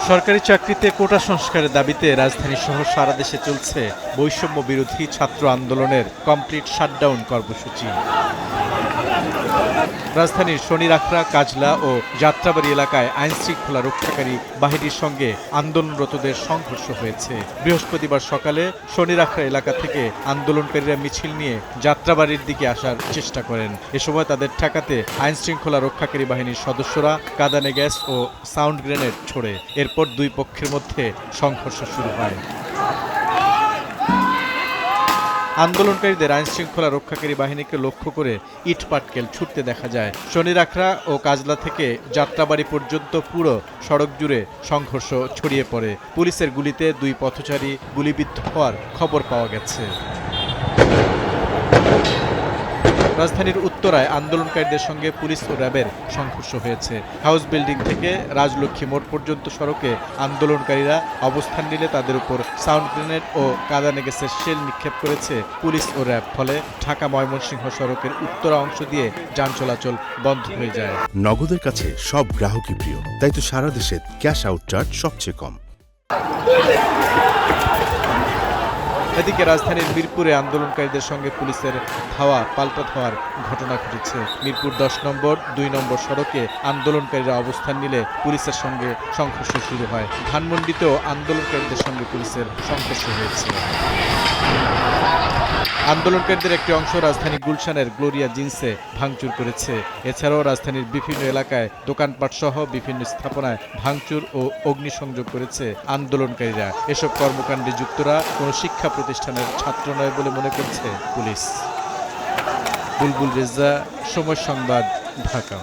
সরকারি চাকরিতে কোটা সংস্কারের দাবিতে রাজধানী সহ সারা দেশে চলছে বৈষম্য বিরোধী ছাত্র আন্দোলনের কমপ্লিট শাটডাউন কর্মসূচি। রাজধানীর শনিরাখড়া, কাজলা ও যাত্রাবাড়ী এলাকায় আইনশৃঙ্খলা রক্ষাকারী বাহিনীর সঙ্গে আন্দোলনরতদের সংঘর্ষ হয়েছে। বৃহস্পতিবার সকালে শনিরাখড়া এলাকা থেকে আন্দোলনকারীরা মিছিল নিয়ে যাত্রাবাড়ির দিকে আসার চেষ্টা করেন। এ সময় তাদের ঠেকাতে আইনশৃঙ্খলা রক্ষাকারী বাহিনীর সদস্যরা কাঁদানে গ্যাস ও সাউন্ড গ্রেনেড ছোড়ে। এরপর দুই পক্ষের মধ্যে সংঘর্ষ শুরু হয়। আন্দোলনকারীদের আইনশৃঙ্খলা রক্ষাকারী বাহিনীকে লক্ষ্য করে ইট পাটকেল ছুটতে দেখা যায়। শনিরাখড়া ও কাজলা থেকে যাত্রাবাড়ি পর্যন্ত পুরো সড়ক জুড়ে সংঘর্ষ ছড়িয়ে পড়ে। পুলিশের গুলিতে দুই পথচারী গুলিবিদ্ধ হওয়ার খবর পাওয়া গেছে। রাজধানীর উত্তরায় আন্দোলনকারীদের সঙ্গে পুলিশ ও র্যাবের সংঘর্ষ হয়েছে। হাউস বিল্ডিং থেকে রাজলক্ষ্মী মোড় পর্যন্ত সড়কে আন্দোলনকারীরা অবস্থান নিলে তাদের উপর সাউন্ড গ্রেনেড ও কাঁদানে গ্যাসের শেল নিক্ষেপ করেছে পুলিশ ও র্যাব। ফলে ঢাকা ময়মনসিংহ সড়কের উত্তরা অংশ দিয়ে যান চলাচল বন্ধ হয়ে যায়। নগদের কাছে সব গ্রাহকই প্রিয়, তাই তো সারা দেশে ক্যাশ আউট চার্জ সবচেয়ে কম। এদিকে রাজধানীর মিরপুরে আন্দোলনকারীদের সঙ্গে পুলিশের পাল্টা ধাওয়ার ঘটনা ঘটেছে। মিরপুর 10 নম্বর 2 নম্বর সড়কে আন্দোলনকারীরা অবস্থান নিলে পুলিশের সঙ্গে সংঘর্ষ শুরু হয়। ধানমন্ডিতেও আন্দোলনকারীদের সঙ্গে পুলিশের সংঘর্ষ হয়েছে। আন্দোলনকারীদের একটি অংশ রাজধানী গুলশানের গ্লোরিয়া জিন্সে ভাঙচুর করেছে। এছাড়াও রাজধানীর বিভিন্ন এলাকায় দোকানপাট সহ বিভিন্ন স্থাপনায় ভাঙচুর ও অগ্নিসংযোগ করেছে আন্দোলনকারীরা। এসব কর্মকাণ্ডে যুক্তরা কোনো শিক্ষা প্রতিষ্ঠানের ছাত্র নয় বলে মনে করছে পুলিশ। বুলবুল রেজা, সময় সংবাদ, ঢাকা।